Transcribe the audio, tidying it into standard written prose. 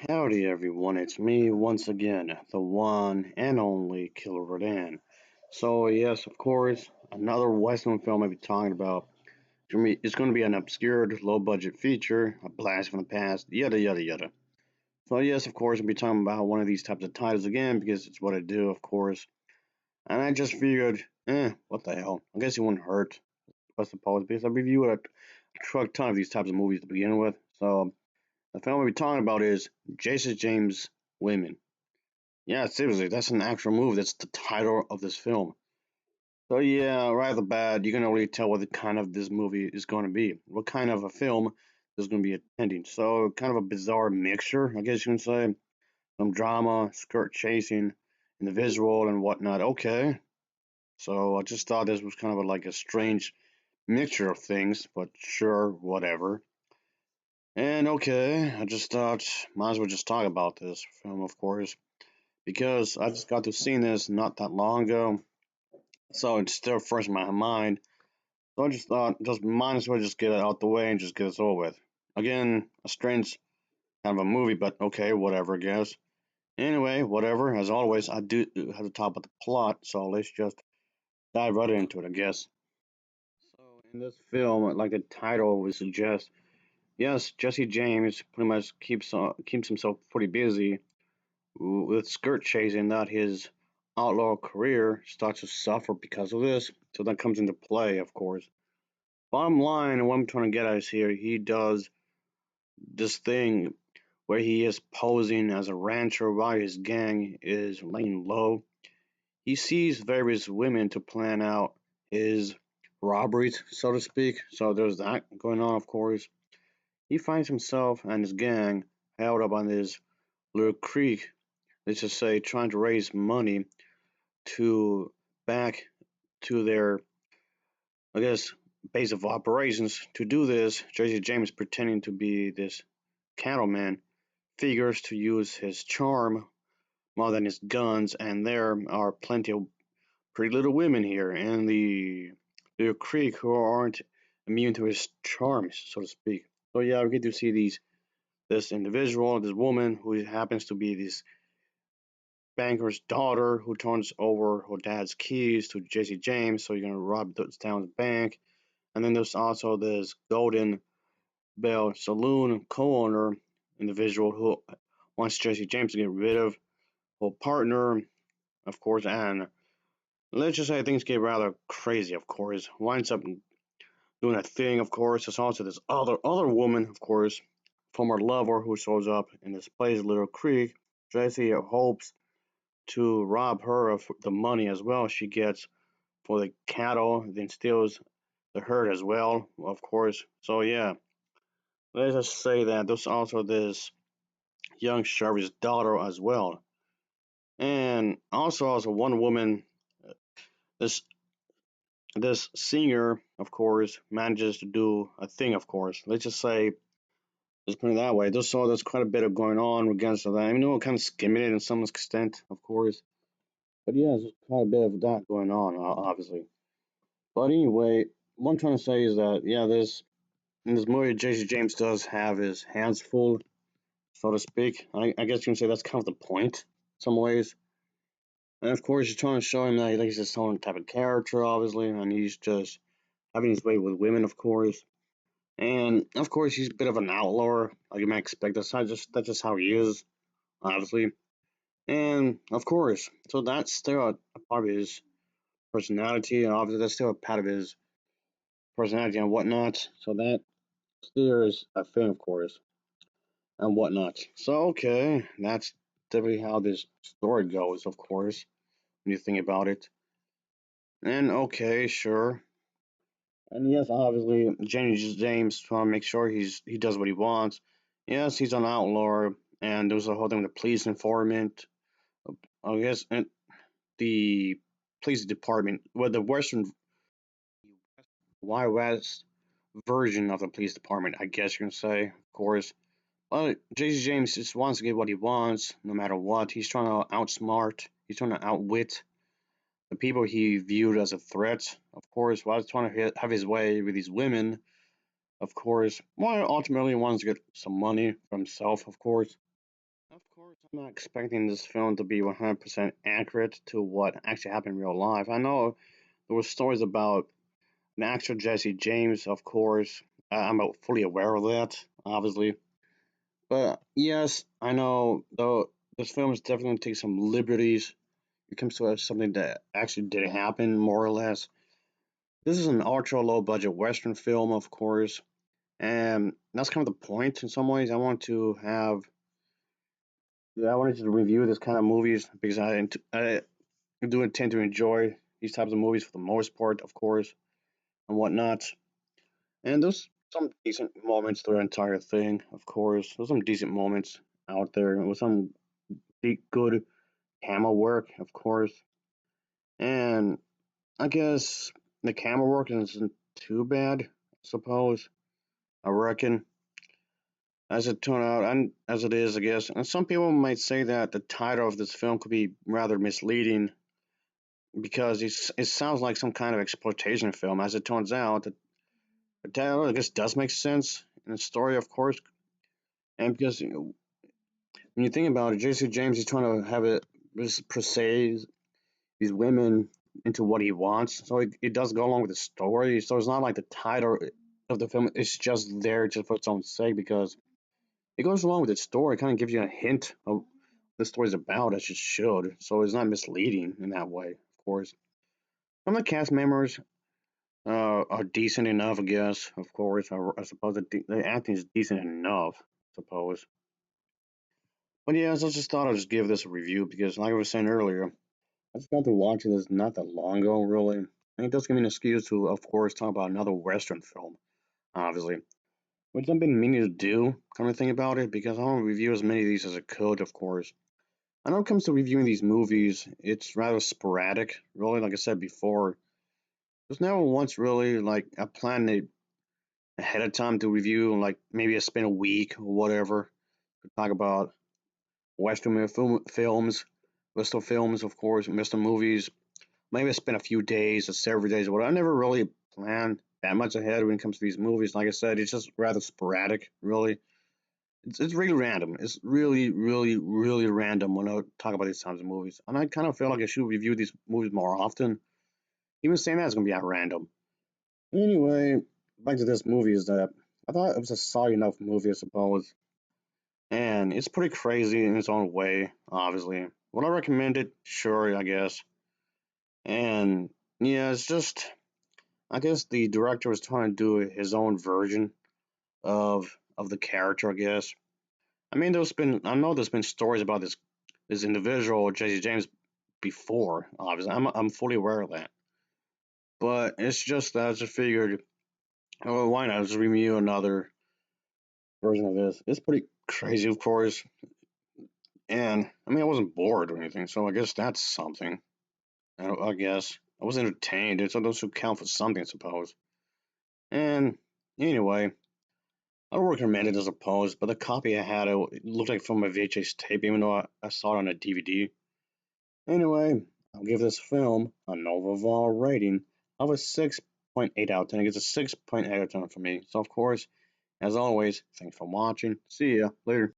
Howdy everyone, it's me once again, the one and only Killer Rodan. So yes, of course, another Western film I'll be talking about. It's going to be an obscure, low-budget feature, a blast from the past, yada yada yada. So yes, of course, I'll be talking about one of these types of titles again because it's what I do, of course. And I just figured, what the hell? I guess it wouldn't hurt, I suppose, because I reviewed a truck ton of these types of movies to begin with. So the film we'll be talking about is Jason James Women. Yeah, seriously, that's an actual movie. That's the title of this film. So yeah, right off the bat, you can already tell what the kind of this movie is going to be. What kind of a film is going to be attending. So kind of a bizarre mixture, I guess you can say. Some drama, skirt chasing, and the visual and whatnot. Okay, so I just thought this was kind of like a strange mixture of things, but sure, whatever. And okay, I just thought might as well just talk about this film, of course, because I just got to see this not that long ago. So it's still fresh in my mind. So I just thought, just might as well just get it out the way and just get it over with. Again, a strange kind of a movie, but okay, whatever, I guess. Anyway, whatever. As always, I do have to talk about the plot, so let's just dive right into it, I guess. So in this film, like the title would suggest, yes, Jesse James pretty much keeps himself pretty busy with skirt chasing. That his outlaw career starts to suffer because of this. So that comes into play, of course. Bottom line, what I'm trying to get at is here, he does this thing where he is posing as a rancher while his gang is laying low. He sees various women to plan out his robberies, so to speak. So there's that going on, of course. He finds himself and his gang held up on this little creek, let's just say, trying to raise money to back to their, I guess, base of operations. To do this, Jesse James, pretending to be this cattleman, figures to use his charm more than his guns, and there are plenty of pretty little women here in the little creek who aren't immune to his charms, so to speak. So yeah, we get to see this individual, this woman who happens to be this banker's daughter who turns over her dad's keys to Jesse James, so you're gonna rob this town's bank. And then there's also this Golden Bell Saloon co-owner individual who wants Jesse James to get rid of her partner, of course, and let's just say things get rather crazy, of course. Winds up doing a thing, of course. There's also this other woman, of course, former lover who shows up in this place, Little Creek. Jesse hopes to rob her of the money as well she gets for the cattle, then steals the herd as well, of course. So yeah, let's just say that there's also this young sheriff's daughter as well, and also one woman. This this singer, of course, manages to do a thing. Of course, let's just say, let's put it that way. There's quite a bit of going on against that. I mean, we're kind of skimming it in some extent, of course, but yeah, there's quite a bit of that going on, obviously. But anyway, what I'm trying to say is that yeah, this in this movie, J.C. James does have his hands full, so to speak. I guess you can say that's kind of the point, in some ways. And of course, you're trying to show him that he's his own type of character, obviously, and he's just having his way with women, of course. And of course, he's a bit of an outlaw, like you might expect. That's just how he is, obviously. And of course, so that's still a part of his personality, and obviously that's still a part of his personality and whatnot. So that still is a thing, of course, and whatnot. So okay, that's typically how this story goes, of course, when you think about it. And okay, sure. And yes, obviously, James trying to make sure he does what he wants. Yes, he's an outlaw, and there's a whole thing with the police informant. I guess and the police department, well, the Western Wild West version of the police department, I guess you can say, of course. But JC James just wants to get what he wants, no matter what. He's trying to outsmart, he's trying to outwit the people he viewed as a threat, of course, while he's trying to have his way with these women, of course. While ultimately wants to get some money for himself, of course. I'm not expecting this film to be 100% accurate to what actually happened in real life. I know there were stories about an actor Jesse James, of course. I'm fully aware of that, obviously. But yes, I know though this film is definitely going to take some liberties. It comes to something that actually did happen, more or less. This is an ultra low budget Western film, of course, and that's kind of the point in some ways. I wanted to review this kind of movies because I do intend to enjoy these types of movies for the most part, of course, and whatnot. And there's some decent moments through the entire thing, of course. There's some decent moments out there with some good camera work, of course. And I guess the camera work isn't too bad, I suppose. I reckon, as it turned out, and as it is, I guess. And some people might say that the title of this film could be rather misleading because it sounds like some kind of exploitation film. As it turns out, the title, I guess, does make sense in the story, of course. And because when you think about it, J.C. James is trying to have it portray these women into what he wants. So it does go along with the story. So it's not like the title of the film is just there just for its own sake because it goes along with the story. It kind of gives you a hint of what the story's about, as it should. So it's not misleading in that way, of course. Some of the cast members are decent enough, I guess. Of course, I suppose the acting is decent enough, I suppose. But yeah, so I just thought I'd just give this a review because, like I was saying earlier, I just got to watching this not that long ago, really. And it does give me an excuse to, of course, talk about another Western film, obviously, which I've been meaning to do, kind of thing about it, because I want to review as many of these as I could, of course. I know it comes to reviewing these movies, it's rather sporadic, really, like I said before. There's never once really like I planned it ahead of time to review, like maybe I spend a week or whatever to talk about films, Western films, of course, Western movies. Maybe I spend a few days or several days or whatever. I never really plan that much ahead when it comes to these movies. Like I said, it's just rather sporadic, really. It's really random. It's really, really, really random when I talk about these kinds of movies. And I kind of feel like I should review these movies more often. Even saying that is going to be at random. Anyway, back to this movie is that I thought it was a solid enough movie, I suppose. And it's pretty crazy in its own way, obviously. Would I recommend it? Sure, I guess. And yeah, it's just I guess the director was trying to do his own version of the character, I guess. I know there's been stories about this individual, Jesse James, before, obviously. I'm fully aware of that. But it's just that I just figured, oh, why not just review another version of this? It's pretty crazy, of course. And I wasn't bored or anything, so I guess that's something. I guess I was entertained. So those should count for something, I suppose. And anyway, I would recommend it as a post, but the copy I had it looked like from a VHS tape, even though I saw it on a DVD. Anyway, I'll give this film a Novaval rating of a 6.8 out of 10. It gets a 6.8 out of 10 for me. So, of course, as always, thanks for watching. See ya later.